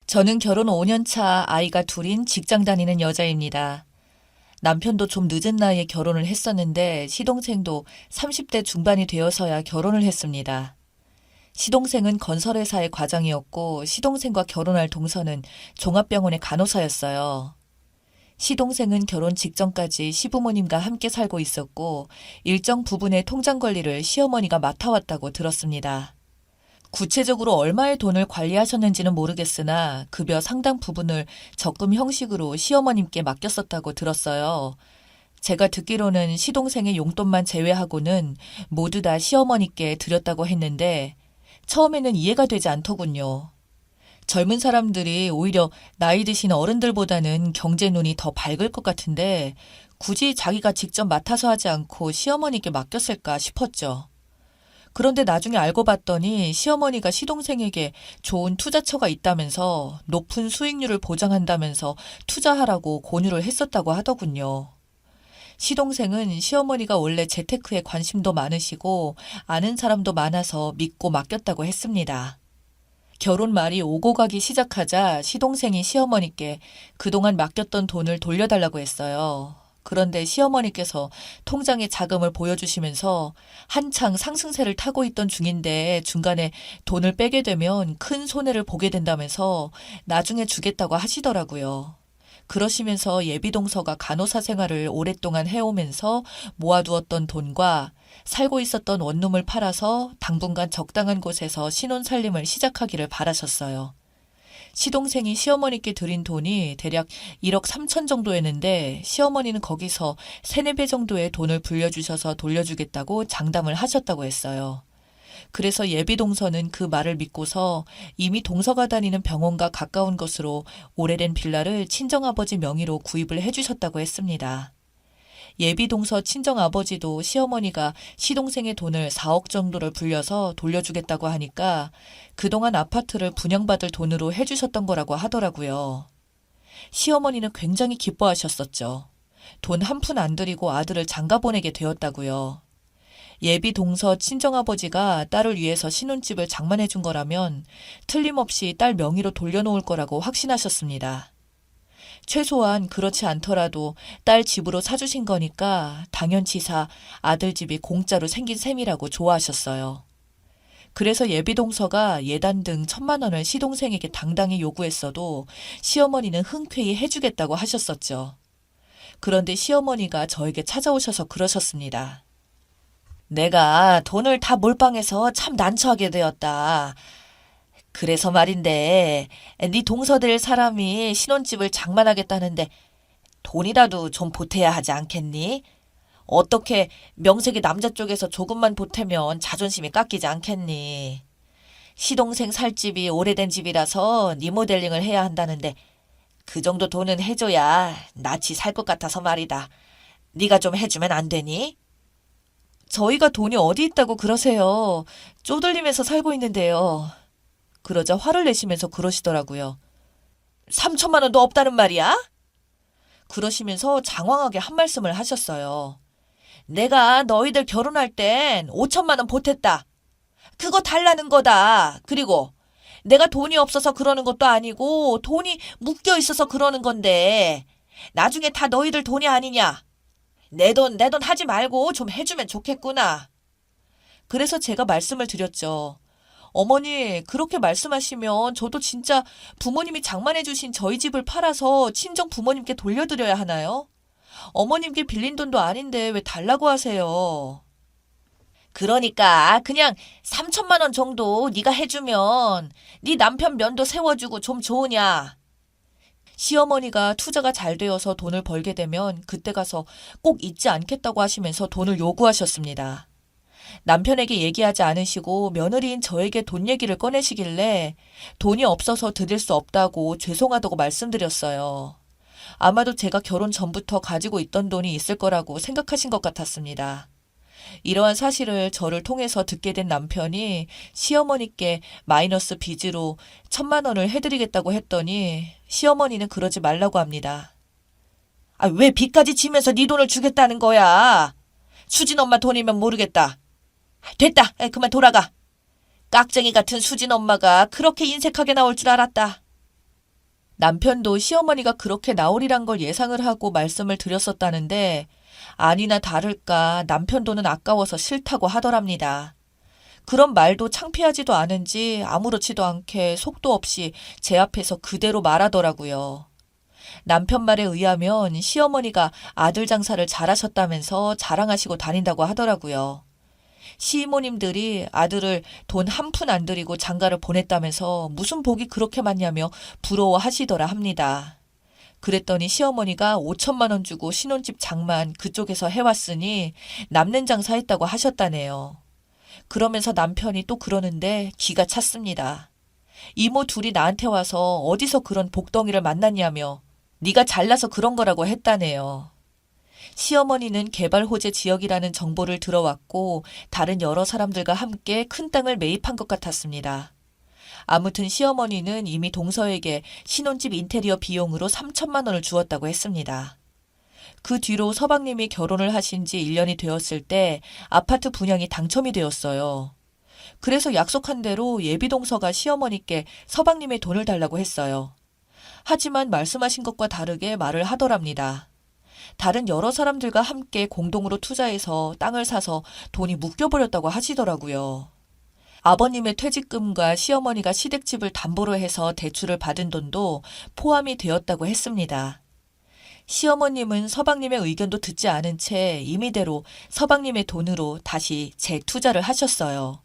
저는 결혼 5년 차 아이가 둘인 직장 다니는 여자입니다. 남편도 좀 늦은 나이에 결혼을 했었는데 시동생도 30대 중반이 되어서야 결혼을 했습니다. 시동생은 건설회사의 과장이었고 시동생과 결혼할 동서는 종합병원의 간호사였어요. 시동생은 결혼 직전까지 시부모님과 함께 살고 있었고 일정 부분의 통장 관리를 시어머니가 맡아왔다고 들었습니다. 구체적으로 얼마의 돈을 관리하셨는지는 모르겠으나 급여 상당 부분을 적금 형식으로 시어머님께 맡겼었다고 들었어요. 제가 듣기로는 시동생의 용돈만 제외하고는 모두 다 시어머니께 드렸다고 했는데 처음에는 이해가 되지 않더군요. 젊은 사람들이 오히려 나이 드신 어른들보다는 경제 눈이 더 밝을 것 같은데 굳이 자기가 직접 맡아서 하지 않고 시어머니께 맡겼을까 싶었죠. 그런데 나중에 알고 봤더니 시어머니가 시동생에게 좋은 투자처가 있다면서 높은 수익률을 보장한다면서 투자하라고 권유를 했었다고 하더군요. 시동생은 시어머니가 원래 재테크에 관심도 많으시고 아는 사람도 많아서 믿고 맡겼다고 했습니다. 결혼 말이 오고 가기 시작하자 시동생이 시어머니께 그동안 맡겼던 돈을 돌려달라고 했어요. 그런데 시어머니께서 통장에 자금을 보여주시면서 한창 상승세를 타고 있던 중인데 중간에 돈을 빼게 되면 큰 손해를 보게 된다면서 나중에 주겠다고 하시더라고요. 그러시면서 예비동서가 간호사 생활을 오랫동안 해오면서 모아두었던 돈과 살고 있었던 원룸을 팔아서 당분간 적당한 곳에서 신혼살림을 시작하기를 바라셨어요. 시동생이 시어머니께 드린 돈이 대략 1억 3천 정도였는데 시어머니는 거기서 3, 4배 정도의 돈을 불려주셔서 돌려주겠다고 장담을 하셨다고 했어요. 그래서 예비동서는 그 말을 믿고서 이미 동서가 다니는 병원과 가까운 곳으로 오래된 빌라를 친정아버지 명의로 구입을 해주셨다고 했습니다. 예비동서 친정아버지도 시어머니가 시동생의 돈을 4억 정도를 불려서 돌려주겠다고 하니까 그동안 아파트를 분양받을 돈으로 해주셨던 거라고 하더라고요. 시어머니는 굉장히 기뻐하셨었죠. 돈 한 푼 안 들이고 아들을 장가 보내게 되었다고요. 예비동서 친정아버지가 딸을 위해서 신혼집을 장만해 준 거라면 틀림없이 딸 명의로 돌려놓을 거라고 확신하셨습니다. 최소한 그렇지 않더라도 딸 집으로 사주신 거니까 당연치사 아들 집이 공짜로 생긴 셈이라고 좋아하셨어요. 그래서 예비동서가 예단 등 1,000만 원을 시동생에게 당당히 요구했어도 시어머니는 흔쾌히 해주겠다고 하셨었죠. 그런데 시어머니가 저에게 찾아오셔서 그러셨습니다. 내가 돈을 다 몰빵해서 참 난처하게 되었다. 그래서 말인데, 네 동서 될 사람이 신혼집을 장만하겠다는데 돈이라도 좀 보태야 하지 않겠니? 어떻게 명색이 남자 쪽에서 조금만 보태면 자존심이 깎이지 않겠니? 시동생 살 집이 오래된 집이라서 리모델링을 해야 한다는데 그 정도 돈은 해줘야 낯이 살 것 같아서 말이다. 네가 좀 해주면 안 되니? 저희가 돈이 어디 있다고 그러세요. 쪼들리면서 살고 있는데요. 그러자 화를 내시면서 그러시더라고요. 3천만 원도 없다는 말이야? 그러시면서 장황하게 한 말씀을 하셨어요. 내가 너희들 결혼할 땐 5천만 원 보탰다. 그거 달라는 거다. 그리고 내가 돈이 없어서 그러는 것도 아니고 돈이 묶여 있어서 그러는 건데 나중에 다 너희들 돈이 아니냐. 내 돈 하지 말고 좀 해주면 좋겠구나. 그래서 제가 말씀을 드렸죠. 어머니, 그렇게 말씀하시면 저도 진짜 부모님이 장만해주신 저희 집을 팔아서 친정 부모님께 돌려드려야 하나요? 어머님께 빌린 돈도 아닌데 왜 달라고 하세요? 그러니까 그냥 3천만 원 정도 네가 해주면 네 남편 면도 세워주고 좀 좋으냐? 시어머니가 투자가 잘 되어서 돈을 벌게 되면 그때 가서 꼭 잊지 않겠다고 하시면서 돈을 요구하셨습니다. 남편에게 얘기하지 않으시고 며느리인 저에게 돈 얘기를 꺼내시길래 돈이 없어서 드릴 수 없다고 죄송하다고 말씀드렸어요. 아마도 제가 결혼 전부터 가지고 있던 돈이 있을 거라고 생각하신 것 같았습니다. 이러한 사실을 저를 통해서 듣게 된 남편이 시어머니께 마이너스 빚으로 1,000만 원을 해드리겠다고 했더니 시어머니는 그러지 말라고 합니다. 아, 왜 빚까지 지면서 네 돈을 주겠다는 거야? 수진 엄마 돈이면 모르겠다. 됐다. 그만 돌아가. 깍쟁이 같은 수진 엄마가 그렇게 인색하게 나올 줄 알았다. 남편도 시어머니가 그렇게 나오리란 걸 예상을 하고 말씀을 드렸었다는데 아니나 다를까 남편 돈은 아까워서 싫다고 하더랍니다. 그런 말도 창피하지도 않은지 아무렇지도 않게 속도 없이 제 앞에서 그대로 말하더라고요. 남편 말에 의하면 시어머니가 아들 장사를 잘하셨다면서 자랑하시고 다닌다고 하더라고요. 시이모님들이 아들을 돈 한 푼 안 들이고 장가를 보냈다면서 무슨 복이 그렇게 많냐며 부러워하시더라 합니다. 그랬더니 시어머니가 5천만 원 주고 신혼집 장만 그쪽에서 해왔으니 남는 장사했다고 하셨다네요. 그러면서 남편이 또 그러는데 기가 찼습니다. 이모 둘이 나한테 와서 어디서 그런 복덩이를 만났냐며 네가 잘나서 그런 거라고 했다네요. 시어머니는 개발호재 지역이라는 정보를 들어왔고 다른 여러 사람들과 함께 큰 땅을 매입한 것 같았습니다. 아무튼 시어머니는 이미 동서에게 신혼집 인테리어 비용으로 3천만 원을 주었다고 했습니다. 그 뒤로 서방님이 결혼을 하신 지 1년이 되었을 때 아파트 분양이 당첨이 되었어요. 그래서 약속한 대로 예비동서가 시어머니께 서방님의 돈을 달라고 했어요. 하지만 말씀하신 것과 다르게 말을 하더랍니다. 다른 여러 사람들과 함께 공동으로 투자해서 땅을 사서 돈이 묶여버렸다고 하시더라고요. 아버님의 퇴직금과 시어머니가 시댁집을 담보로 해서 대출을 받은 돈도 포함이 되었다고 했습니다. 시어머님은 서방님의 의견도 듣지 않은 채 임의대로 서방님의 돈으로 다시 재투자를 하셨어요.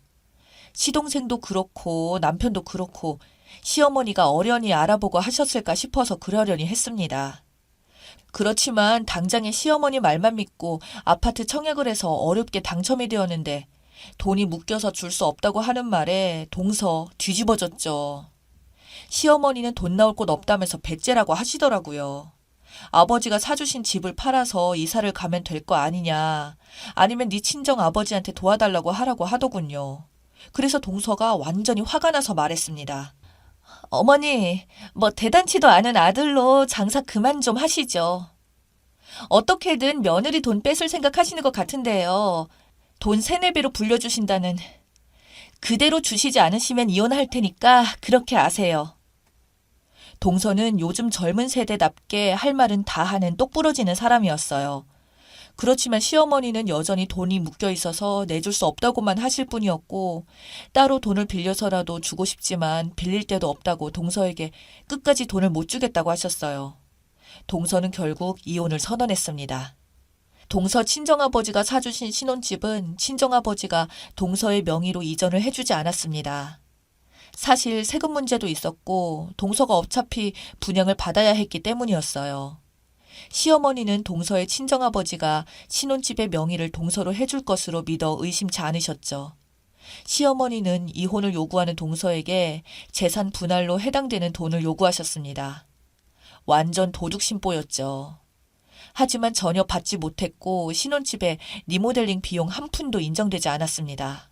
시동생도 그렇고 남편도 그렇고 시어머니가 어련히 알아보고 하셨을까 싶어서 그러려니 했습니다. 그렇지만 당장에 시어머니 말만 믿고 아파트 청약을 해서 어렵게 당첨이 되었는데 돈이 묶여서 줄 수 없다고 하는 말에 동서 뒤집어졌죠. 시어머니는 돈 나올 곳 없다면서 배째라고 하시더라고요. 아버지가 사주신 집을 팔아서 이사를 가면 될 거 아니냐. 아니면 네 친정 아버지한테 도와달라고 하라고 하더군요. 그래서 동서가 완전히 화가 나서 말했습니다. 어머니, 뭐 대단치도 않은 아들로 장사 그만 좀 하시죠. 어떻게든 며느리 돈 뺏을 생각하시는 것 같은데요. 돈 3-4배로 불려주신다는. 그대로 주시지 않으시면 이혼할 테니까 그렇게 아세요. 동서는 요즘 젊은 세대답게 할 말은 다 하는 똑부러지는 사람이었어요. 그렇지만 시어머니는 여전히 돈이 묶여 있어서 내줄 수 없다고만 하실 뿐이었고 따로 돈을 빌려서라도 주고 싶지만 빌릴 데도 없다고 동서에게 끝까지 돈을 못 주겠다고 하셨어요. 동서는 결국 이혼을 선언했습니다. 동서 친정아버지가 사주신 신혼집은 친정아버지가 동서의 명의로 이전을 해주지 않았습니다. 사실 세금 문제도 있었고 동서가 어차피 분양을 받아야 했기 때문이었어요. 시어머니는 동서의 친정아버지가 신혼집의 명의를 동서로 해줄 것으로 믿어 의심치 않으셨죠. 시어머니는 이혼을 요구하는 동서에게 재산 분할로 해당되는 돈을 요구하셨습니다. 완전 도둑심보였죠. 하지만 전혀 받지 못했고 신혼집에 리모델링 비용 한 푼도 인정되지 않았습니다.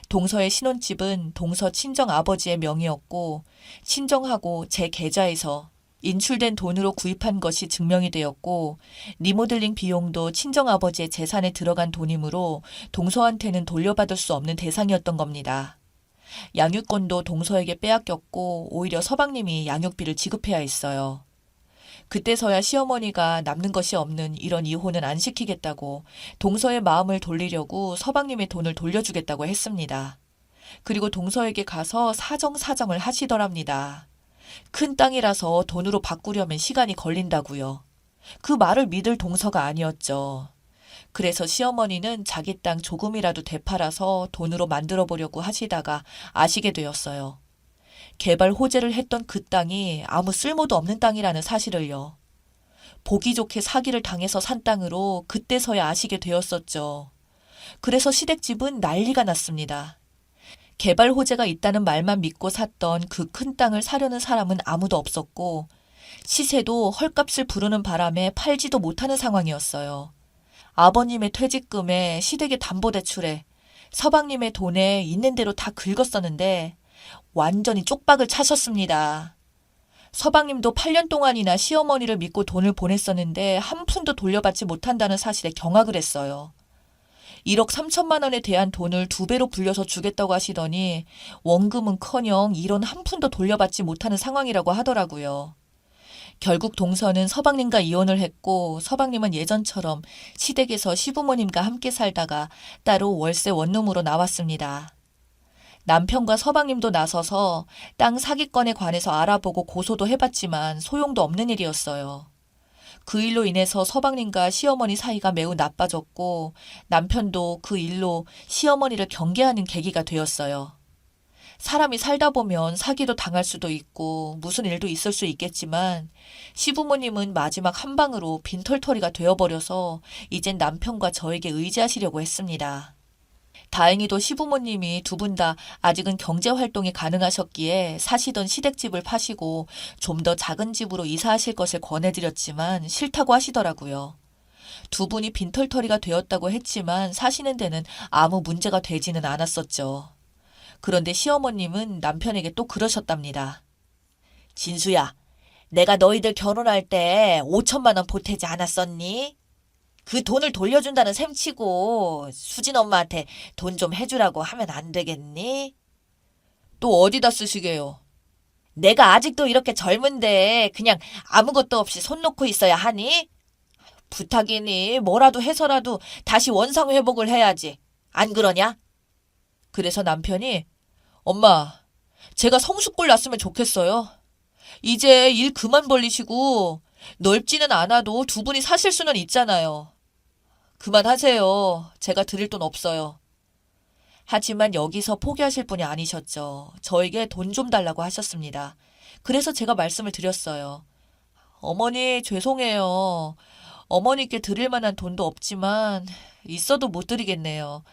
동서의 신혼집은 동서 친정아버지의 명의였고 친정하고 제 계좌에서 인출된 돈으로 구입한 것이 증명이 되었고 리모델링 비용도 친정아버지의 재산에 들어간 돈이므로 동서한테는 돌려받을 수 없는 대상이었던 겁니다. 양육권도 동서에게 빼앗겼고 오히려 서방님이 양육비를 지급해야 했어요. 그때서야 시어머니가 남는 것이 없는 이런 이혼은 안 시키겠다고 동서의 마음을 돌리려고 서방님의 돈을 돌려주겠다고 했습니다. 그리고 동서에게 가서 사정사정을 하시더랍니다. 큰 땅이라서 돈으로 바꾸려면 시간이 걸린다고요. 그 말을 믿을 동서가 아니었죠. 그래서 시어머니는 자기 땅 조금이라도 되팔아서 돈으로 만들어 보려고 하시다가 아시게 되었어요. 개발 호재를 했던 그 땅이 아무 쓸모도 없는 땅이라는 사실을요. 보기 좋게 사기를 당해서 산 땅으로 그때서야 아시게 되었었죠. 그래서 시댁집은 난리가 났습니다. 개발 호재가 있다는 말만 믿고 샀던 그 큰 땅을 사려는 사람은 아무도 없었고 시세도 헐값을 부르는 바람에 팔지도 못하는 상황이었어요. 아버님의 퇴직금에 시댁의 담보대출에 서방님의 돈에 있는 대로 다 긁었었는데 완전히 쪽박을 차셨습니다. 서방님도 8년 동안이나 시어머니를 믿고 돈을 보냈었는데 한 푼도 돌려받지 못한다는 사실에 경악을 했어요. 1억 3천만 원에 대한 돈을 2배로 불려서 주겠다고 하시더니 원금은커녕 1원 한 푼도 돌려받지 못하는 상황이라고 하더라고요. 결국 동서는 서방님과 이혼을 했고 서방님은 예전처럼 시댁에서 시부모님과 함께 살다가 따로 월세 원룸으로 나왔습니다. 남편과 서방님도 나서서 땅 사기건에 관해서 알아보고 고소도 해봤지만 소용도 없는 일이었어요. 그 일로 인해서 서방님과 시어머니 사이가 매우 나빠졌고 남편도 그 일로 시어머니를 경계하는 계기가 되었어요. 사람이 살다 보면 사기도 당할 수도 있고 무슨 일도 있을 수 있겠지만 시부모님은 마지막 한 방으로 빈털터리가 되어버려서 이젠 남편과 저에게 의지하시려고 했습니다. 다행히도 시부모님이 두 분 다 아직은 경제활동이 가능하셨기에 사시던 시댁집을 파시고 좀 더 작은 집으로 이사하실 것을 권해드렸지만 싫다고 하시더라고요. 두 분이 빈털터리가 되었다고 했지만 사시는 데는 아무 문제가 되지는 않았었죠. 그런데 시어머님은 남편에게 또 그러셨답니다. 진수야, 내가 너희들 결혼할 때 5천만 원 보태지 않았었니? 그 돈을 돌려준다는 셈치고 수진 엄마한테 돈 좀 해주라고 하면 안 되겠니? 또 어디다 쓰시게요? 내가 아직도 이렇게 젊은데 그냥 아무것도 없이 손 놓고 있어야 하니? 부탁이니 뭐라도 해서라도 다시 원상 회복을 해야지. 안 그러냐? 그래서 남편이 엄마, 제가 성숙골 났으면 좋겠어요. 이제 일 그만 벌리시고 넓지는 않아도 두 분이 사실 수는 있잖아요. 그만하세요. 제가 드릴 돈 없어요. 하지만 여기서 포기하실 분이 아니셨죠. 저에게 돈 좀 달라고 하셨습니다. 그래서 제가 말씀을 드렸어요. 어머니, 죄송해요. 어머니께 드릴 만한 돈도 없지만 있어도 못 드리겠네요.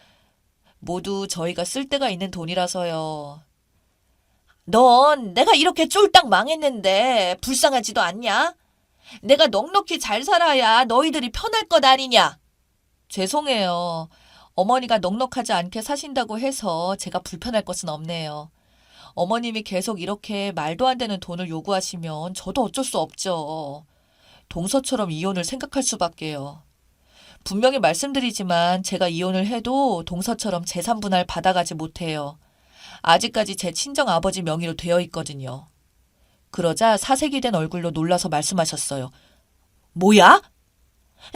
모두 저희가 쓸 데가 있는 돈이라서요. 넌 내가 이렇게 쫄딱 망했는데 불쌍하지도 않냐? 내가 넉넉히 잘 살아야 너희들이 편할 것 아니냐? 죄송해요. 어머니가 넉넉하지 않게 사신다고 해서 제가 불편할 것은 없네요. 어머님이 계속 이렇게 말도 안 되는 돈을 요구하시면 저도 어쩔 수 없죠. 동서처럼 이혼을 생각할 수밖에요. 분명히 말씀드리지만 제가 이혼을 해도 동서처럼 재산 분할 받아가지 못해요. 아직까지 제 친정아버지 명의로 되어 있거든요. 그러자 사색이 된 얼굴로 놀라서 말씀하셨어요. 뭐야?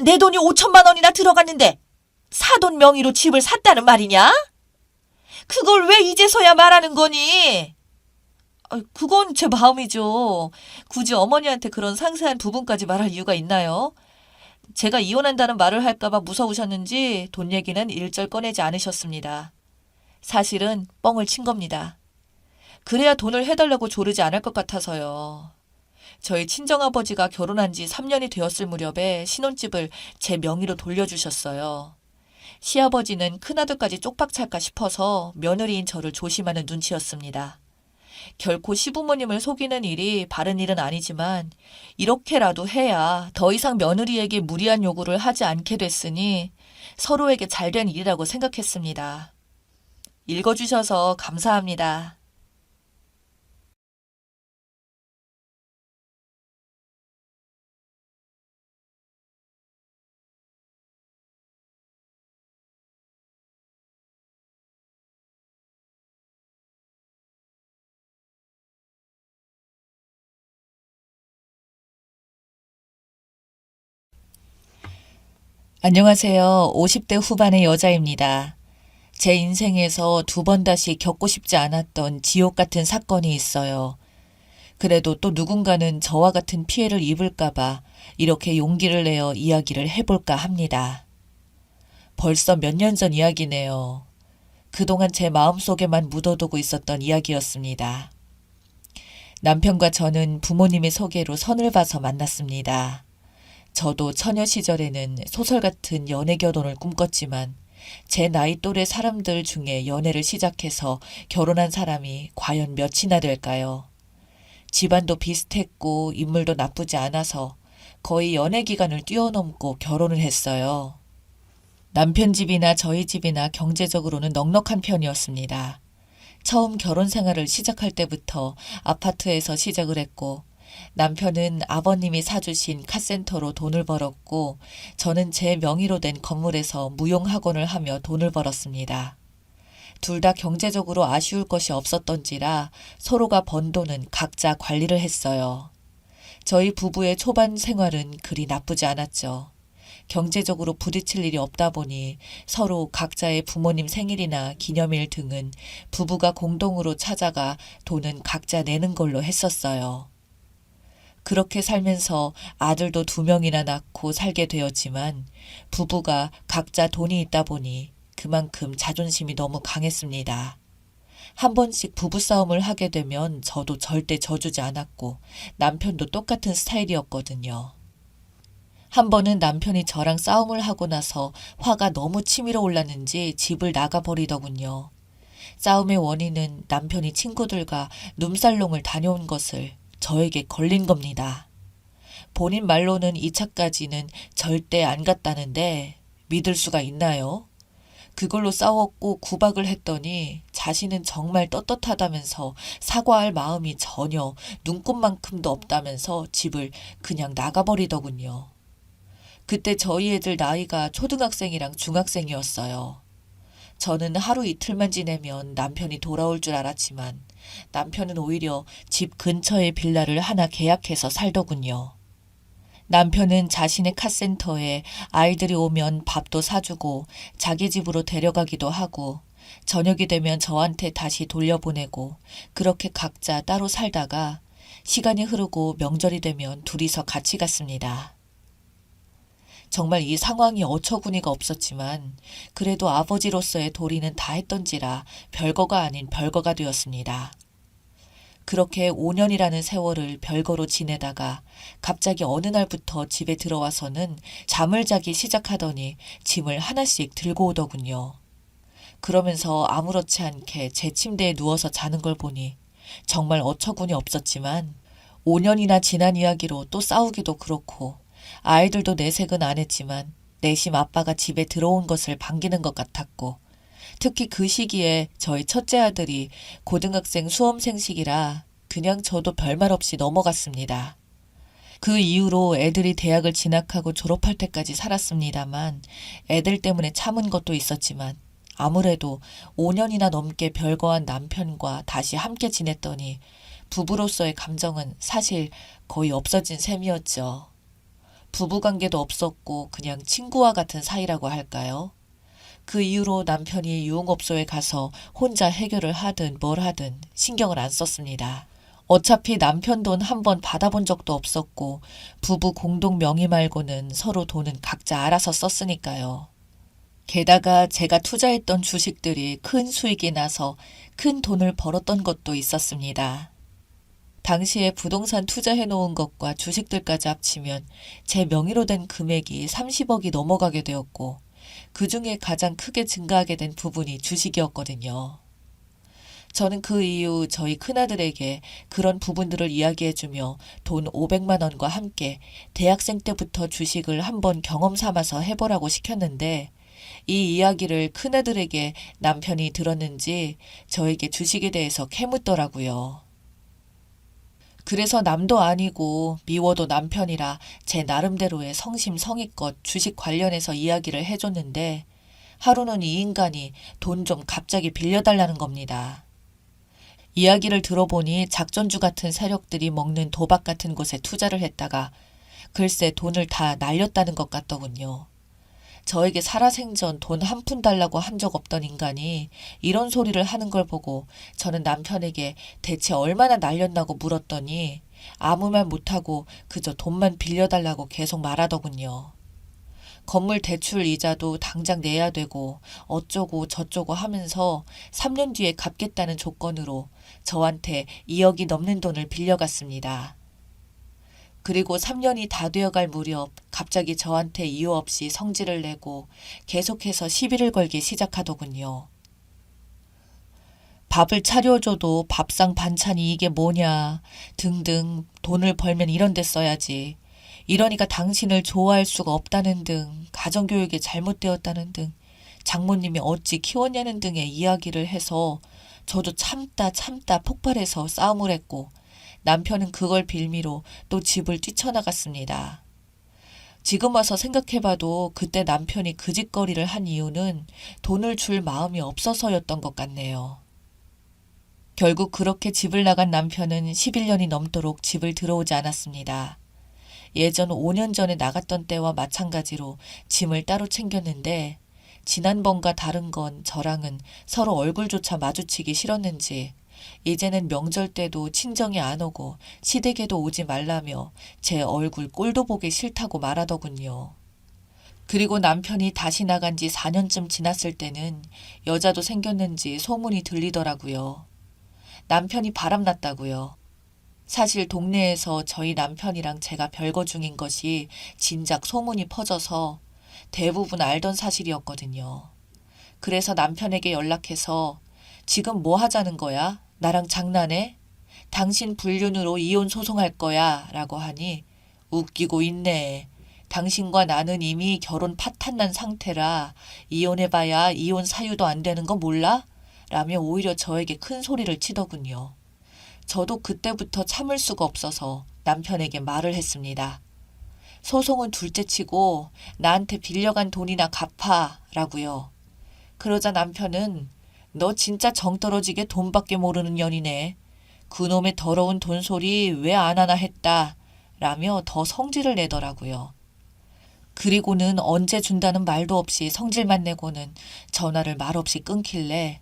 내 돈이 5천만 원이나 들어갔는데 사돈 명의로 집을 샀다는 말이냐? 그걸 왜 이제서야 말하는 거니? 그건 제 마음이죠. 굳이 어머니한테 그런 상세한 부분까지 말할 이유가 있나요? 제가 이혼한다는 말을 할까봐 무서우셨는지 돈 얘기는 일절 꺼내지 않으셨습니다. 사실은 뻥을 친 겁니다. 그래야 돈을 해달라고 조르지 않을 것 같아서요. 저희 친정아버지가 결혼한 지 3년이 되었을 무렵에 신혼집을 제 명의로 돌려주셨어요. 시아버지는 큰아들까지 쪽박찰까 싶어서 며느리인 저를 조심하는 눈치였습니다. 결코 시부모님을 속이는 일이 바른 일은 아니지만 이렇게라도 해야 더 이상 며느리에게 무리한 요구를 하지 않게 됐으니 서로에게 잘된 일이라고 생각했습니다. 읽어주셔서 감사합니다. 안녕하세요. 50대 후반의 여자입니다. 제 인생에서 2번 다시 겪고 싶지 않았던 지옥 같은 사건이 있어요. 그래도 또 누군가는 저와 같은 피해를 입을까봐 이렇게 용기를 내어 이야기를 해볼까 합니다. 벌써 몇 년 전 이야기네요. 그동안 제 마음속에만 묻어두고 있었던 이야기였습니다. 남편과 저는 부모님의 소개로 선을 봐서 만났습니다. 저도 처녀 시절에는 소설 같은 연애 결혼을 꿈꿨지만 제 나이 또래 사람들 중에 연애를 시작해서 결혼한 사람이 과연 몇이나 될까요? 집안도 비슷했고 인물도 나쁘지 않아서 거의 연애 기간을 뛰어넘고 결혼을 했어요. 남편 집이나 저희 집이나 경제적으로는 넉넉한 편이었습니다. 처음 결혼 생활을 시작할 때부터 아파트에서 시작을 했고 남편은 아버님이 사주신 카센터로 돈을 벌었고 저는 제 명의로 된 건물에서 무용학원을 하며 돈을 벌었습니다. 둘 다 경제적으로 아쉬울 것이 없었던지라 서로가 번 돈은 각자 관리를 했어요. 저희 부부의 초반 생활은 그리 나쁘지 않았죠. 경제적으로 부딪힐 일이 없다 보니 서로 각자의 부모님 생일이나 기념일 등은 부부가 공동으로 찾아가 돈은 각자 내는 걸로 했었어요. 그렇게 살면서 아들도 2명이나 낳고 살게 되었지만 부부가 각자 돈이 있다 보니 그만큼 자존심이 너무 강했습니다. 한 번씩 부부싸움을 하게 되면 저도 절대 져주지 않았고 남편도 똑같은 스타일이었거든요. 한 번은 남편이 저랑 싸움을 하고 나서 화가 너무 치밀어 올랐는지 집을 나가버리더군요. 싸움의 원인은 남편이 친구들과 룸살롱을 다녀온 것을 저에게 걸린 겁니다. 본인 말로는 2차까지는 절대 안 갔다는데 믿을 수가 있나요? 그걸로 싸웠고 구박을 했더니 자신은 정말 떳떳하다면서 사과할 마음이 전혀 눈꼽만큼도 없다면서 집을 그냥 나가버리더군요. 그때 저희 애들 나이가 초등학생이랑 중학생이었어요. 저는 하루 이틀만 지내면 남편이 돌아올 줄 알았지만 남편은 오히려 집 근처에 빌라를 하나 계약해서 살더군요. 남편은 자신의 카센터에 아이들이 오면 밥도 사주고 자기 집으로 데려가기도 하고 저녁이 되면 저한테 다시 돌려보내고 그렇게 각자 따로 살다가 시간이 흐르고 명절이 되면 둘이서 같이 갔습니다. 정말 이 상황이 어처구니가 없었지만 그래도 아버지로서의 도리는 다 했던지라 별거가 아닌 별거가 되었습니다. 그렇게 5년이라는 세월을 별거로 지내다가 갑자기 어느 날부터 집에 들어와서는 잠을 자기 시작하더니 짐을 하나씩 들고 오더군요. 그러면서 아무렇지 않게 제 침대에 누워서 자는 걸 보니 정말 어처구니 없었지만 5년이나 지난 이야기로 또 싸우기도 그렇고 아이들도 내색은 안 했지만 내심 아빠가 집에 들어온 것을 반기는 것 같았고 특히 그 시기에 저희 첫째 아들이 고등학생 수험생식이라 그냥 저도 별말 없이 넘어갔습니다. 그 이후로 애들이 대학을 진학하고 졸업할 때까지 살았습니다만 애들 때문에 참은 것도 있었지만 아무래도 5년이나 넘게 별거한 남편과 다시 함께 지냈더니 부부로서의 감정은 사실 거의 없어진 셈이었죠. 부부관계도 없었고 그냥 친구와 같은 사이라고 할까요? 그 이후로 남편이 유흥업소에 가서 혼자 해결을 하든 뭘 하든 신경을 안 썼습니다. 어차피 남편 돈 한 번 받아본 적도 없었고 부부 공동 명의 말고는 서로 돈은 각자 알아서 썼으니까요. 게다가 제가 투자했던 주식들이 큰 수익이 나서 큰 돈을 벌었던 것도 있었습니다. 당시에 부동산 투자해 놓은 것과 주식들까지 합치면 제 명의로 된 금액이 30억이 넘어가게 되었고 그 중에 가장 크게 증가하게 된 부분이 주식이었거든요. 저는 그 이후 저희 큰아들에게 그런 부분들을 이야기해주며 돈 500만 원과 함께 대학생 때부터 주식을 한번 경험 삼아서 해보라고 시켰는데 이 이야기를 큰아들에게 남편이 들었는지 저에게 주식에 대해서 캐묻더라고요. 그래서 남도 아니고 미워도 남편이라 제 나름대로의 성심성의껏 주식 관련해서 이야기를 해줬는데 하루는 이 인간이 돈 좀 갑자기 빌려달라는 겁니다. 이야기를 들어보니 작전주 같은 세력들이 먹는 도박 같은 곳에 투자를 했다가 글쎄 돈을 다 날렸다는 것 같더군요. 저에게 살아생전 돈 한 푼 달라고 한 적 없던 인간이 이런 소리를 하는 걸 보고 저는 남편에게 대체 얼마나 날렸나고 물었더니 아무 말 못하고 그저 돈만 빌려달라고 계속 말하더군요. 건물 대출 이자도 당장 내야 되고 어쩌고 저쩌고 하면서 3년 뒤에 갚겠다는 조건으로 저한테 2억이 넘는 돈을 빌려갔습니다. 그리고 3년이 다 되어갈 무렵 갑자기 저한테 이유 없이 성질을 내고 계속해서 시비를 걸기 시작하더군요. 밥을 차려줘도 밥상 반찬이 이게 뭐냐 등등 돈을 벌면 이런 데 써야지. 이러니까 당신을 좋아할 수가 없다는 등 가정교육이 잘못되었다는 등 장모님이 어찌 키웠냐는 등의 이야기를 해서 저도 참다 폭발해서 싸움을 했고 남편은 그걸 빌미로 또 집을 뛰쳐나갔습니다. 지금 와서 생각해봐도 그때 남편이 그 짓거리를 한 이유는 돈을 줄 마음이 없어서였던 것 같네요. 결국 그렇게 집을 나간 남편은 11년이 넘도록 집을 들어오지 않았습니다. 예전 5년 전에 나갔던 때와 마찬가지로 짐을 따로 챙겼는데 지난번과 다른 건 저랑은 서로 얼굴조차 마주치기 싫었는지 이제는 명절 때도 친정이 안 오고 시댁에도 오지 말라며 제 얼굴 꼴도 보기 싫다고 말하더군요. 그리고 남편이 다시 나간 지 4년쯤 지났을 때는 여자도 생겼는지 소문이 들리더라고요. 남편이 바람났다고요. 사실 동네에서 저희 남편이랑 제가 별거 중인 것이 진작 소문이 퍼져서 대부분 알던 사실이었거든요. 그래서 남편에게 연락해서 지금 뭐 하자는 거야? 나랑 장난해? 당신 불륜으로 이혼 소송할 거야 라고 하니 웃기고 있네. 당신과 나는 이미 결혼 파탄난 상태라 이혼해봐야 이혼 사유도 안 되는 거 몰라? 라며 오히려 저에게 큰 소리를 치더군요. 저도 그때부터 참을 수가 없어서 남편에게 말을 했습니다. 소송은 둘째치고 나한테 빌려간 돈이나 갚아 라고요. 그러자 남편은 너 진짜 정 떨어지게 돈밖에 모르는 년이네. 그놈의 더러운 돈소리 왜 안 하나 했다 라며 더 성질을 내더라고요. 그리고는 언제 준다는 말도 없이 성질만 내고는 전화를 말없이 끊길래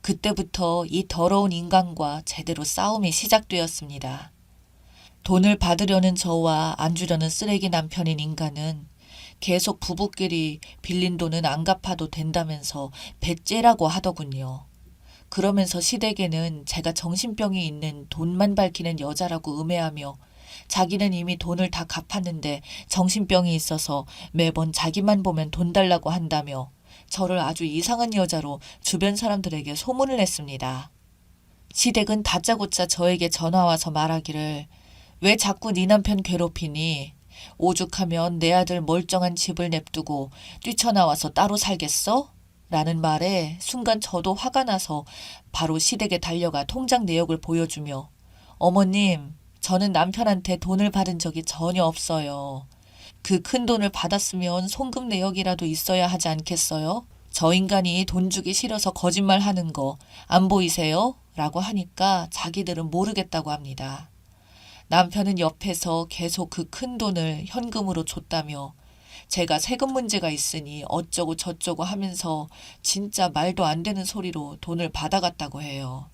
그때부터 이 더러운 인간과 제대로 싸움이 시작되었습니다. 돈을 받으려는 저와 안 주려는 쓰레기 남편인 인간은 계속 부부끼리 빌린 돈은 안 갚아도 된다면서 배째라고 하더군요. 그러면서 시댁에는 제가 정신병이 있는 돈만 밝히는 여자라고 음해하며 자기는 이미 돈을 다 갚았는데 정신병이 있어서 매번 자기만 보면 돈 달라고 한다며 저를 아주 이상한 여자로 주변 사람들에게 소문을 냈습니다. 시댁은 다짜고짜 저에게 전화와서 말하기를 왜 자꾸 네 남편 괴롭히니? 오죽하면 내 아들 멀쩡한 집을 냅두고 뛰쳐나와서 따로 살겠어? 라는 말에 순간 저도 화가 나서 바로 시댁에 달려가 통장 내역을 보여주며 어머님, 저는 남편한테 돈을 받은 적이 전혀 없어요. 그 큰 돈을 받았으면 송금 내역이라도 있어야 하지 않겠어요? 저 인간이 돈 주기 싫어서 거짓말 하는 거 안 보이세요? 라고 하니까 자기들은 모르겠다고 합니다. 남편은 옆에서 계속 그 큰 돈을 현금으로 줬다며 제가 세금 문제가 있으니 어쩌고 저쩌고 하면서 진짜 말도 안 되는 소리로 돈을 받아갔다고 해요.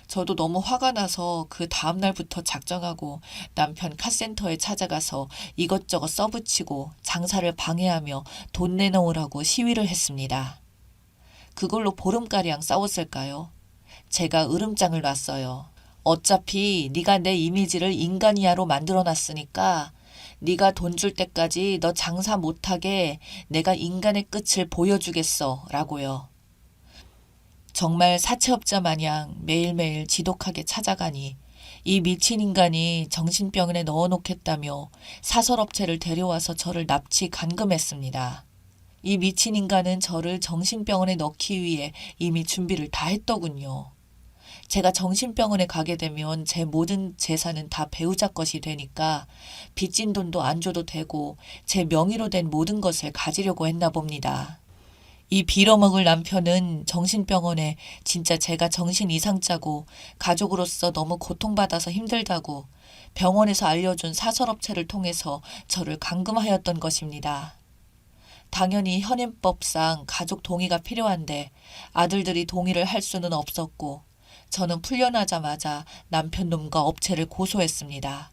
저도 너무 화가 나서 그 다음날부터 작정하고 남편 카센터에 찾아가서 이것저것 써붙이고 장사를 방해하며 돈 내놓으라고 시위를 했습니다. 그걸로 보름가량 싸웠을까요? 제가 으름장을 놨어요. 어차피 네가 내 이미지를 인간이야로 만들어놨으니까 네가 돈 줄 때까지 너 장사 못하게 내가 인간의 끝을 보여주겠어 라고요. 정말 사채업자 마냥 매일매일 지독하게 찾아가니 이 미친 인간이 정신병원에 넣어놓겠다며 사설업체를 데려와서 저를 납치 감금했습니다. 이 미친 인간은 저를 정신병원에 넣기 위해 이미 준비를 다 했더군요. 제가 정신병원에 가게 되면 제 모든 재산은 다 배우자 것이 되니까 빚진 돈도 안 줘도 되고 제 명의로 된 모든 것을 가지려고 했나 봅니다. 이 빌어먹을 남편은 정신병원에 진짜 제가 정신 이상자고 가족으로서 너무 고통받아서 힘들다고 병원에서 알려준 사설업체를 통해서 저를 감금하였던 것입니다. 당연히 현행법상 가족 동의가 필요한데 아들들이 동의를 할 수는 없었고 저는 풀려나자마자 남편 놈과 업체를 고소했습니다.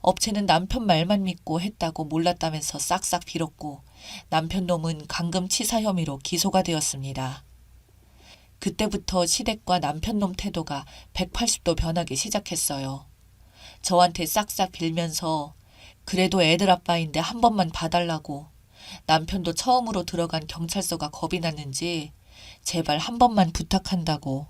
업체는 남편 말만 믿고 했다고 몰랐다면서 싹싹 빌었고 남편 놈은 감금치사 혐의로 기소가 되었습니다. 그때부터 시댁과 남편 놈 태도가 180도 변하기 시작했어요. 저한테 싹싹 빌면서 그래도 애들 아빠인데 한 번만 봐달라고 남편도 처음으로 들어간 경찰서가 겁이 났는지 제발 한 번만 부탁한다고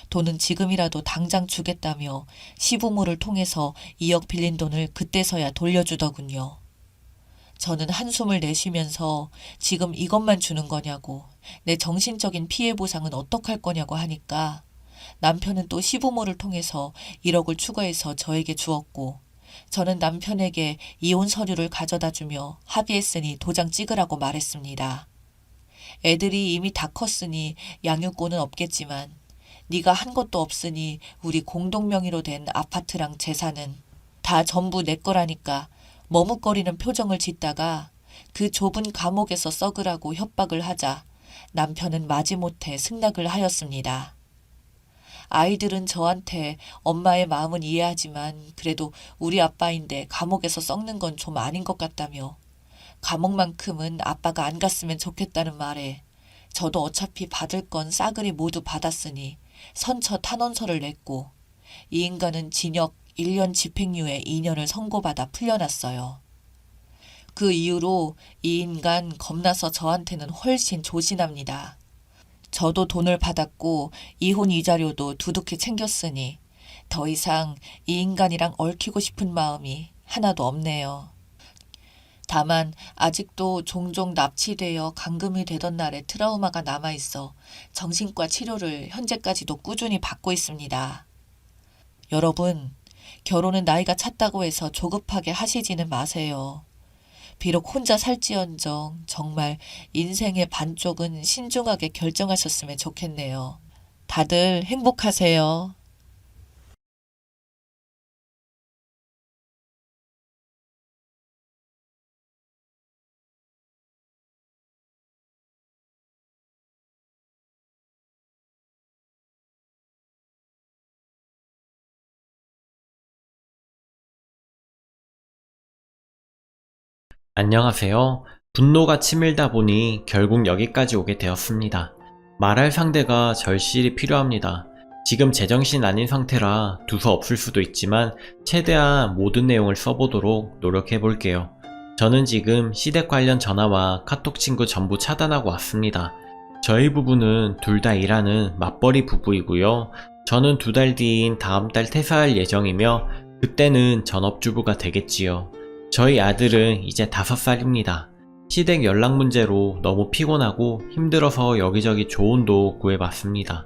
돈은 지금이라도 당장 주겠다며 시부모를 통해서 2억 빌린 돈을 그때서야 돌려주더군요. 저는 한숨을 내쉬면서 지금 이것만 주는 거냐고 내 정신적인 피해 보상은 어떡할 거냐고 하니까 남편은 또 시부모를 통해서 1억을 추가해서 저에게 주었고, 저는 남편에게 이혼 서류를 가져다 주며 합의했으니 도장 찍으라고 말했습니다. 애들이 이미 다 컸으니 양육권은 없겠지만 네가 한 것도 없으니 우리 공동 명의로 된 아파트랑 재산은 다 전부 내 거라니까 머뭇거리는 표정을 짓다가 그 좁은 감옥에서 썩으라고 협박을 하자 남편은 마지못해 승낙을 하였습니다. 아이들은 저한테 엄마의 마음은 이해하지만 그래도 우리 아빠인데 감옥에서 썩는 건 좀 아닌 것 같다며 감옥만큼은 아빠가 안 갔으면 좋겠다는 말에 저도 어차피 받을 건 싸그리 모두 받았으니 선처 탄원서를 냈고 이 인간은 징역 1년 집행유예 2년을 선고받아 풀려났어요. 그 이후로 이 인간 겁나서 저한테는 훨씬 조신합니다. 저도 돈을 받았고 이혼 이자료도 두둑히 챙겼으니 더 이상 이 인간이랑 얽히고 싶은 마음이 하나도 없네요. 다만 아직도 종종 납치되어 감금이 되던 날의 트라우마가 남아있어 정신과 치료를 현재까지도 꾸준히 받고 있습니다. 여러분, 결혼은 나이가 찼다고 해서 조급하게 하시지는 마세요. 비록 혼자 살지언정 정말 인생의 반쪽은 신중하게 결정하셨으면 좋겠네요. 다들 행복하세요. 안녕하세요. 분노가 치밀다 보니 결국 여기까지 오게 되었습니다. 말할 상대가 절실히 필요합니다. 지금 제정신 아닌 상태라 두서 없을 수도 있지만 최대한 모든 내용을 써보도록 노력해 볼게요. 저는 지금 시댁 관련 전화와 카톡 친구 전부 차단하고 왔습니다. 저희 부부는 둘 다 일하는 맞벌이 부부이고요. 저는 2달 뒤인 다음 달 퇴사할 예정이며 그때는 전업주부가 되겠지요. 저희 아들은 이제 5살입니다. 시댁 연락 문제로 너무 피곤하고 힘들어서 여기저기 조언도 구해봤습니다.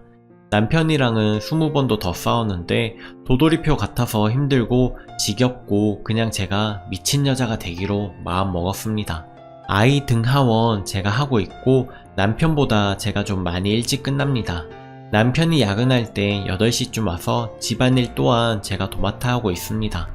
남편이랑은 20번도 더 싸웠는데 도돌이표 같아서 힘들고 지겹고 그냥 제가 미친 여자가 되기로 마음 먹었습니다. 아이 등하원 제가 하고 있고 남편보다 제가 좀 많이 일찍 끝납니다. 남편이 야근할 때 8시쯤 와서 집안일 또한 제가 도맡아 하고 있습니다.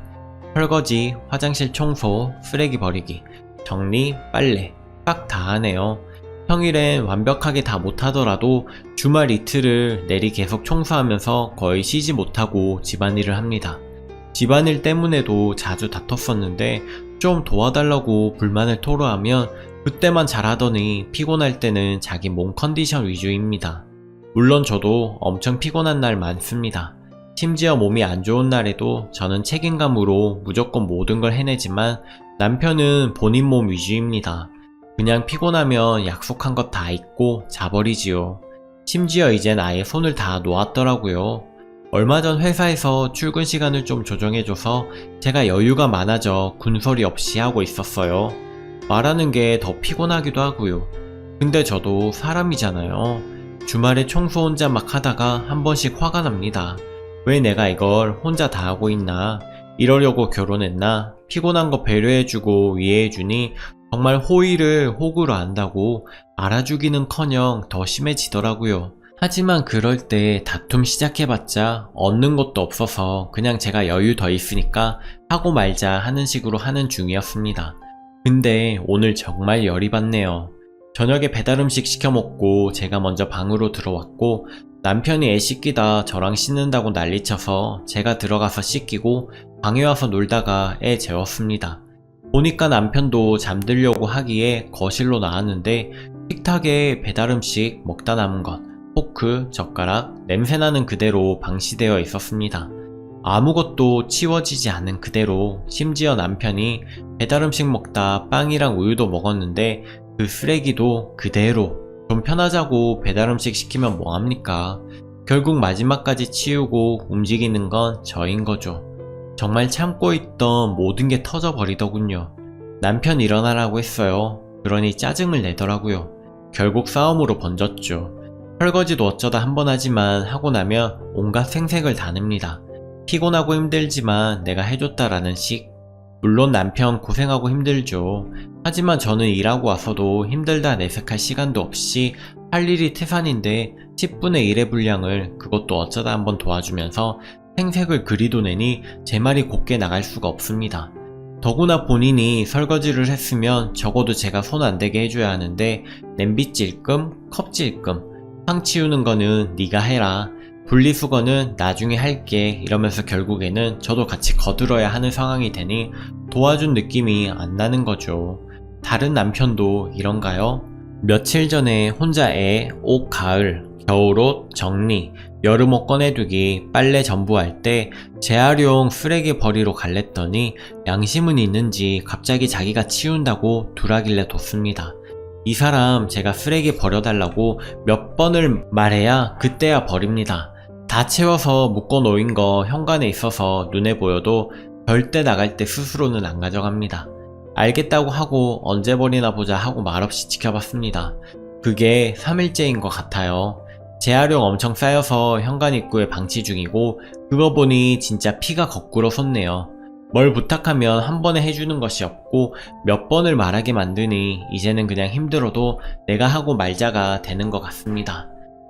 설거지, 화장실 청소, 쓰레기 버리기, 정리, 빨래 딱 다 하네요. 평일엔 완벽하게 다 못하더라도 주말 이틀을 내리 계속 청소하면서 거의 쉬지 못하고 집안일을 합니다. 집안일 때문에도 자주 다퉜었는데 좀 도와달라고 불만을 토로하면 그때만 잘하더니 피곤할 때는 자기 몸 컨디션 위주입니다. 물론 저도 엄청 피곤한 날 많습니다. 심지어 몸이 안 좋은 날에도 저는 책임감으로 무조건 모든 걸 해내지만 남편은 본인 몸 위주입니다. 그냥 피곤하면 약속한 것 다 잊고 자버리지요. 심지어 이젠 아예 손을 다 놓았더라고요. 얼마 전 회사에서 출근 시간을 좀 조정해줘서 제가 여유가 많아져 군소리 없이 하고 있었어요. 말하는 게 더 피곤하기도 하고요. 근데 저도 사람이잖아요. 주말에 청소 혼자 막 하다가 한 번씩 화가 납니다. 왜 내가 이걸 혼자 다 하고 있나? 이러려고 결혼했나? 피곤한 거 배려해주고 이해해주니 정말 호의를 호구로 안다고 알아주기는커녕 더 심해지더라고요. 하지만 그럴 때 다툼 시작해봤자 얻는 것도 없어서 그냥 제가 여유 더 있으니까 하고 말자 하는 식으로 하는 중이었습니다. 근데 오늘 정말 열이 받네요. 저녁에 배달음식 시켜먹고 제가 먼저 방으로 들어왔고 남편이 애 씻기다 저랑 씻는다고 난리쳐서 제가 들어가서 씻기고 방에 와서 놀다가 애 재웠습니다. 보니까 남편도 잠들려고 하기에 거실로 나왔는데 식탁에 배달음식 먹다 남은 것, 포크, 젓가락, 냄새나는 그대로 방치되어 있었습니다. 아무것도 치워지지 않은 그대로 심지어 남편이 배달음식 먹다 빵이랑 우유도 먹었는데 그 쓰레기도 그대로. 좀 편하자고 배달음식 시키면 뭐합니까? 결국 마지막까지 치우고 움직이는 건 저인 거죠. 정말 참고 있던 모든 게 터져버리더군요. 남편 일어나라고 했어요. 그러니 짜증을 내더라고요. 결국 싸움으로 번졌죠. 설거지도 어쩌다 한 번 하지만 하고 나면 온갖 생색을 다 냅니다. 피곤하고 힘들지만 내가 해줬다라는 식. 물론 남편 고생하고 힘들죠. 하지만 저는 일하고 와서도 힘들다 내색할 시간도 없이 할 일이 태산인데 10분의 1의 분량을 그것도 어쩌다 한번 도와주면서 생색을 그리도 내니 제 말이 곱게 나갈 수가 없습니다. 더구나 본인이 설거지를 했으면 적어도 제가 손 안 대게 해줘야 하는데 냄비 찔끔, 컵 찔끔, 상 치우는 거는 네가 해라, 분리수거는 나중에 할게 이러면서 결국에는 저도 같이 거들어야 하는 상황이 되니 도와준 느낌이 안 나는 거죠. 다른 남편도 이런가요? 며칠 전에 혼자 옷 가을, 겨울옷 정리, 여름옷 꺼내두기, 빨래 전부할 때 재활용 쓰레기 버리러 갈랬더니 양심은 있는지 갑자기 자기가 치운다고 두라길래 뒀습니다. 이 사람 제가 쓰레기 버려달라고 몇 번을 말해야 그때야 버립니다. 다 채워서 묶어 놓인 거 현관에 있어서 눈에 보여도 절대 나갈 때 스스로는 안 가져갑니다. 알겠다고 하고 언제 버리나 보자 하고 말없이 지켜봤습니다. 그게 3일째인 것 같아요. 재활용 엄청 쌓여서 현관 입구에 방치 중이고 그거 보니 진짜 피가 거꾸로 솟네요. 뭘 부탁하면 한 번에 해주는 것이 없고 몇 번을 말하게 만드니 이제는 그냥 힘들어도 내가 하고 말자가 되는 것 같습니다.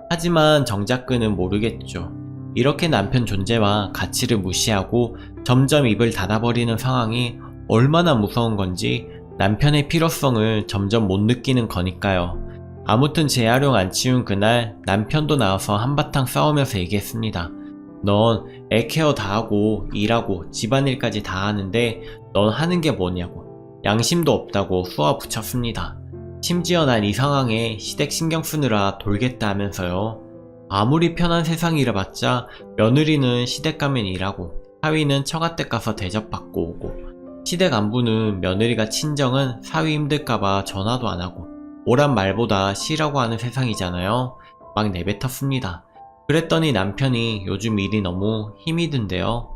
하지만 정작 그는 모르겠죠. 이렇게 남편 존재와 가치를 무시하고 점점 입을 닫아버리는 상황이 얼마나 무서운 건지 남편의 필요성을 점점 못 느끼는 거니까요. 아무튼 재활용 안 치운 그날 남편도 나와서 한바탕 싸우면서 얘기했습니다. 넌 애 케어 다 하고 일하고 집안일까지 다 하는데 넌 하는 게 뭐냐고, 양심도 없다고 쏘아 붙였습니다. 심지어 난 이 상황에 시댁 신경 쓰느라 돌겠다 하면서요. 아무리 편한 세상이라 봤자 며느리는 시댁 가면 일하고 사위는 처가댁 가서 대접받고 오고 시댁 안부는 며느리가 친정은 사위 힘들까봐 전화도 안 하고 오란 말보다 시라고 하는 세상이잖아요. 막 내뱉었습니다. 그랬더니 남편이 요즘 일이 너무 힘이 든대요.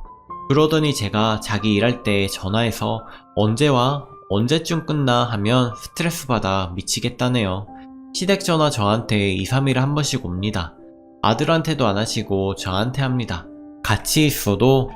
그러더니 제가 자기 일할 때 전화해서 언제 와? 언제쯤 끝나? 하면 스트레스 받아 미치겠다네요. 시댁 전화 저한테 2, 3일에 한 번씩 옵니다. 아들한테도 안 하시고 저한테 합니다. 같이 있어도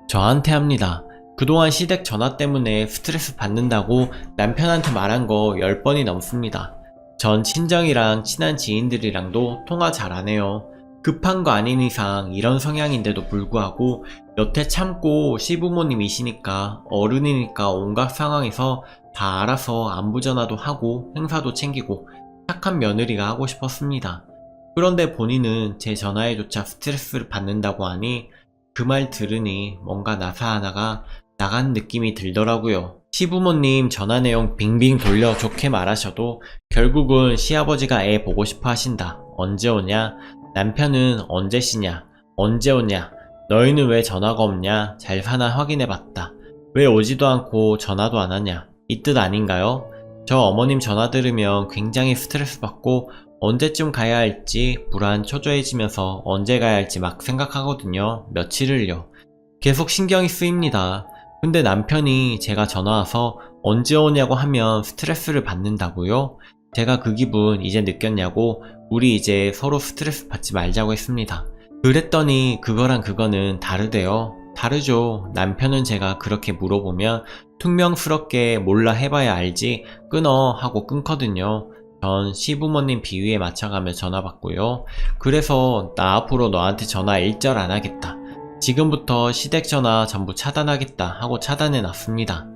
저한테 합니다. 그동안 시댁 전화 때문에 스트레스 받는다고 남편한테 말한 거 10번이 넘습니다. 전 친정이랑 친한 지인들이랑도 통화 잘 안 해요. 급한 거 아닌 이상 이런 성향인데도 불구하고 여태 참고 시부모님이시니까 어른이니까 온갖 상황에서 다 알아서 안부 전화도 하고 행사도 챙기고 착한 며느리가 하고 싶었습니다. 그런데 본인은 제 전화에조차 스트레스를 받는다고 하니 그 말 들으니 뭔가 나사 하나가 나간 느낌이 들더라고요. 시부모님 전화 내용 빙빙 돌려 좋게 말하셔도 결국은 시아버지가 애 보고 싶어 하신다. 언제 오냐? 남편은 언제 쉬냐? 언제 오냐? 너희는 왜 전화가 없냐? 잘 사나 확인해봤다. 왜 오지도 않고 전화도 안 하냐? 이 뜻 아닌가요? 저 어머님 전화 들으면 굉장히 스트레스 받고 언제쯤 가야 할지 불안 초조해지면서 언제 가야 할지 막 생각하거든요. 며칠을요. 계속 신경이 쓰입니다. 근데 남편이 제가 전화 와서 언제 오냐고 하면 스트레스를 받는다고요? 제가 그 기분 이제 느꼈냐고 우리 이제 서로 스트레스 받지 말자고 했습니다. 그랬더니 그거랑 그거는 다르대요. 다르죠. 남편은 제가 그렇게 물어보면 퉁명스럽게 몰라 해봐야 알지 끊어 하고 끊거든요. 전 시부모님 비위에 맞춰가며 전화 받고요. 그래서 나 앞으로 너한테 전화 일절 안 하겠다. 지금부터 시댁 전화 전부 차단하겠다 하고 차단해 놨습니다.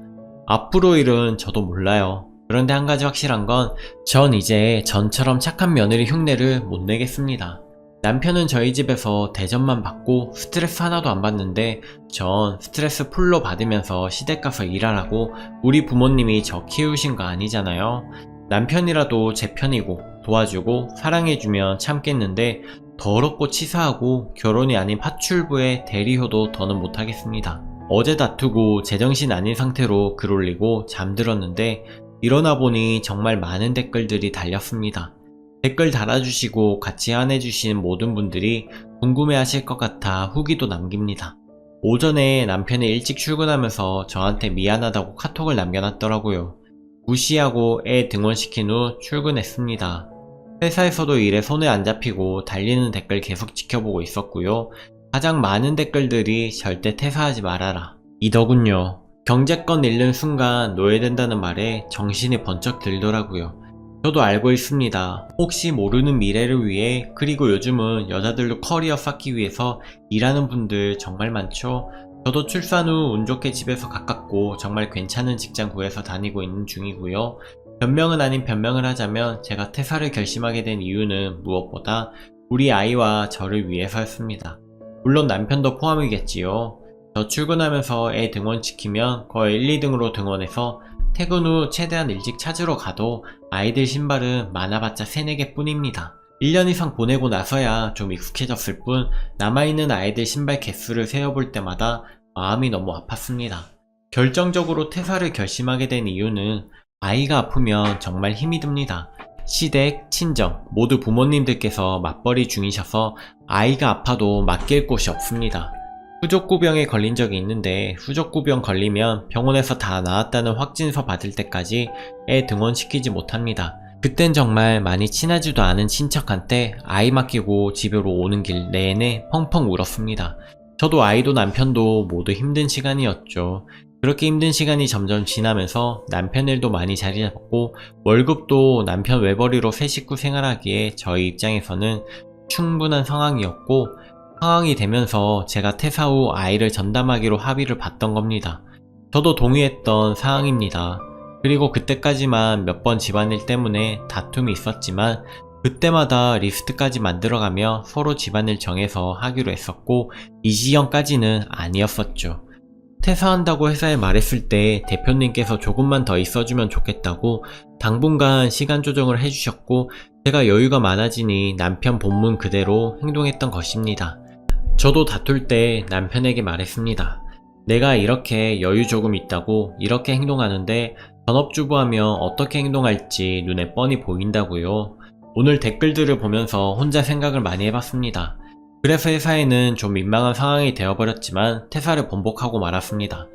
앞으로 일은 저도 몰라요. 그런데 한 가지 확실한 건 전 이제 전처럼 착한 며느리 흉내를 못 내겠습니다. 남편은 저희 집에서 대접만 받고 스트레스 하나도 안 받는데 전 스트레스 풀로 받으면서 시댁 가서 일하라고 우리 부모님이 저 키우신 거 아니잖아요. 남편이라도 제 편이고 도와주고 사랑해주면 참겠는데 더럽고 치사하고 결혼이 아닌 파출부의 대리효도 더는 못하겠습니다. 어제 다투고 제정신 아닌 상태로 글 올리고 잠들었는데 일어나 보니 정말 많은 댓글들이 달렸습니다. 댓글 달아주시고 같이 안해주신 모든 분들이 궁금해하실 것 같아 후기도 남깁니다. 오전에 남편이 일찍 출근하면서 저한테 미안하다고 카톡을 남겨놨더라고요. 무시하고 애 등원시킨 후 출근했습니다. 회사에서도 일에 손에 안 잡히고 달리는 댓글 계속 지켜보고 있었고요. 가장 많은 댓글들이 절대 퇴사하지 말아라 이더군요. 경제권 잃는 순간 노예된다는 말에 정신이 번쩍 들더라고요. 저도 알고 있습니다. 혹시 모르는 미래를 위해, 그리고 요즘은 여자들도 커리어 쌓기 위해서 일하는 분들 정말 많죠. 저도 출산 후 운 좋게 집에서 가깝고 정말 괜찮은 직장 구해서 다니고 있는 중이고요. 변명은 아닌 변명을 하자면 제가 퇴사를 결심하게 된 이유는 무엇보다 우리 아이와 저를 위해서였습니다. 물론 남편도 포함이겠지요. 저 출근하면서 애 등원시키면 거의 1, 2등으로 등원해서 퇴근 후 최대한 일찍 찾으러 가도 아이들 신발은 많아봤자 3, 4개 뿐입니다. 1년 이상 보내고 나서야 좀 익숙해졌을 뿐 남아있는 아이들 신발 개수를 세어볼 때마다 마음이 너무 아팠습니다. 결정적으로 퇴사를 결심하게 된 이유는 아이가 아프면 정말 힘이 듭니다. 시댁, 친정 모두 부모님들께서 맞벌이 중이셔서 아이가 아파도 맡길 곳이 없습니다. 후족구병에 걸린 적이 있는데 후족구병 걸리면 병원에서 다 나았다는 확진서 받을 때까지 애 등원시키지 못합니다. 그땐 정말 많이 친하지도 않은 친척한테 아이 맡기고 집으로 오는 길 내내 펑펑 울었습니다. 저도 아이도 남편도 모두 힘든 시간이었죠. 그렇게 힘든 시간이 점점 지나면서 남편 일도 많이 자리 잡았고 월급도 남편 외벌이로 새 식구 생활하기에 저희 입장에서는 충분한 상황이었고, 상황이 되면서 제가 퇴사 후 아이를 전담하기로 합의를 봤던 겁니다. 저도 동의했던 사항입니다. 그리고 그때까지만 몇 번 집안일 때문에 다툼이 있었지만 그때마다 리스트까지 만들어가며 서로 집안일 정해서 하기로 했었고 이 지경까지는 아니었었죠. 퇴사한다고 회사에 말했을 때 대표님께서 조금만 더 있어주면 좋겠다고 당분간 시간 조정을 해주셨고 제가 여유가 많아지니 남편 본문 그대로 행동했던 것입니다. 저도 다툴 때 남편에게 말했습니다. 내가 이렇게 여유 조금 있다고 이렇게 행동하는데 전업주부하며 어떻게 행동할지 눈에 뻔히 보인다고요. 오늘 댓글들을 보면서 혼자 생각을 많이 해봤습니다. 그래서 회사에는 좀 민망한 상황이 되어버렸지만 퇴사를 번복하고 말았습니다.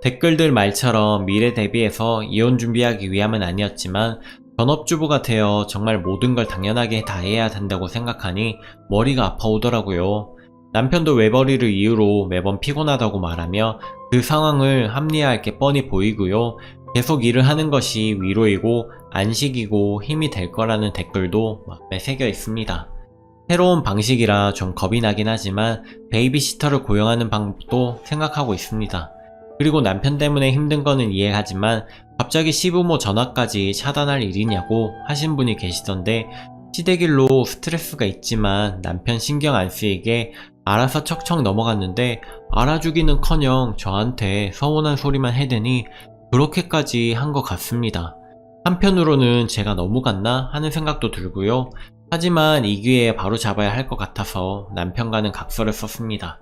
댓글들 말처럼 미래 대비해서 이혼 준비하기 위함은 아니었지만 전업주부가 되어 정말 모든 걸 당연하게 다 해야 된다고 생각하니 머리가 아파오더라고요. 남편도 외벌이를 이유로 매번 피곤하다고 말하며 그 상황을 합리화할 게 뻔히 보이고요. 계속 일을 하는 것이 위로이고 안식이고 힘이 될 거라는 댓글도 마음에 새겨 있습니다. 새로운 방식이라 좀 겁이 나긴 하지만 베이비시터를 고용하는 방법도 생각하고 있습니다. 그리고 남편 때문에 힘든 거는 이해하지만 갑자기 시부모 전화까지 차단할 일이냐고 하신 분이 계시던데 시댁일로 스트레스가 있지만 남편 신경 안 쓰이게 알아서 척척 넘어갔는데 알아주기는커녕 저한테 서운한 소리만 해대니 그렇게까지 한 것 같습니다. 한편으로는 제가 너무 갔나 하는 생각도 들고요. 하지만 이 기회에 바로 잡아야 할 것 같아서 남편과는 각서를 썼습니다.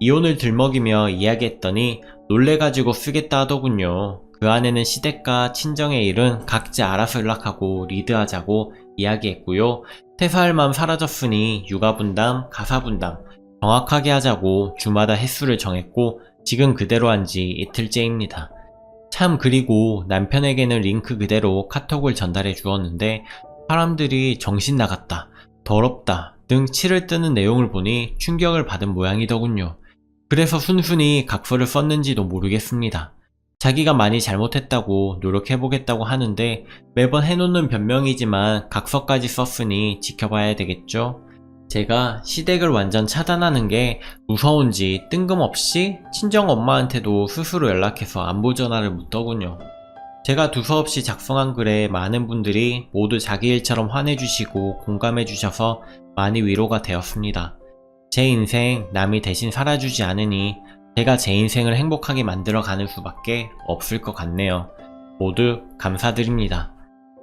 이혼을 들먹이며 이야기했더니 놀래가지고 쓰겠다 하더군요. 그 안에는 시댁과 친정의 일은 각자 알아서 연락하고 리드하자고 이야기했고요. 퇴사할 마음 사라졌으니 육아 분담, 가사 분담 정확하게 하자고 주마다 횟수를 정했고 지금 그대로 한 지 이틀째입니다. 참, 그리고 남편에게는 링크 그대로 카톡을 전달해 주었는데 사람들이 정신 나갔다, 더럽다 등 치를 뜨는 내용을 보니 충격을 받은 모양이더군요. 그래서 순순히 각서를 썼는지도 모르겠습니다. 자기가 많이 잘못했다고 노력해보겠다고 하는데 매번 해놓는 변명이지만 각서까지 썼으니 지켜봐야 되겠죠? 제가 시댁을 완전 차단하는 게 무서운지 뜬금없이 친정엄마한테도 스스로 연락해서 안부 전화를 묻더군요. 제가 두서없이 작성한 글에 많은 분들이 모두 자기 일처럼 화내주시고 공감해주셔서 많이 위로가 되었습니다. 제 인생 남이 대신 살아주지 않으니 제가 제 인생을 행복하게 만들어가는 수밖에 없을 것 같네요. 모두 감사드립니다.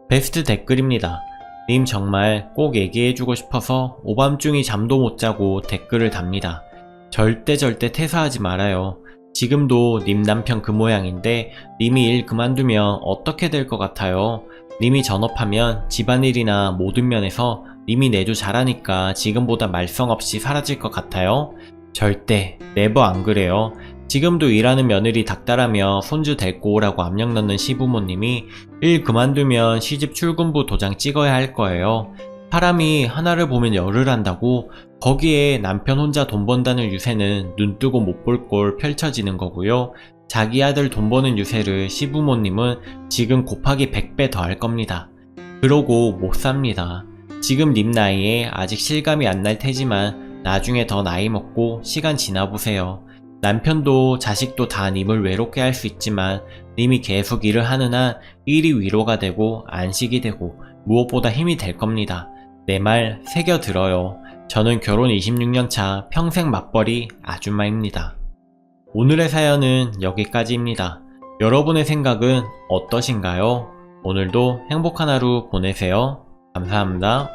베스트 댓글입니다. 님 정말 꼭 얘기해주고 싶어서 오밤중이 잠도 못 자고 댓글을 답니다. 절대 퇴사하지 말아요. 지금도 님 남편 그 모양인데 님이 일 그만두면 어떻게 될 것 같아요? 님이 전업하면 집안일이나 모든 면에서 님이 내조 잘하니까 지금보다 말썽 없이 사라질 것 같아요? 절대 네버 안 그래요. 지금도 일하는 며느리 닥달하며 손주 데리고 오라고 압력 넣는 시부모님이 일 그만두면 시집 출근부 도장 찍어야 할 거예요. 사람이 하나를 보면 열을 한다고 거기에 남편 혼자 돈 번다는 유세는 눈뜨고 못 볼 꼴 펼쳐지는 거고요. 자기 아들 돈 버는 유세를 시부모님은 지금 곱하기 100배 더 할 겁니다. 그러고 못 삽니다. 지금 님 나이에 아직 실감이 안 날 테지만 나중에 더 나이 먹고 시간 지나보세요. 남편도 자식도 다 님을 외롭게 할 수 있지만 님이 계속 일을 하는 한 일이 위로가 되고 안식이 되고 무엇보다 힘이 될 겁니다. 내 말 새겨 들어요. 저는 결혼 26년 차 평생 맞벌이 아줌마입니다. 오늘의 사연은 여기까지입니다. 여러분의 생각은 어떠신가요? 오늘도 행복한 하루 보내세요. 감사합니다.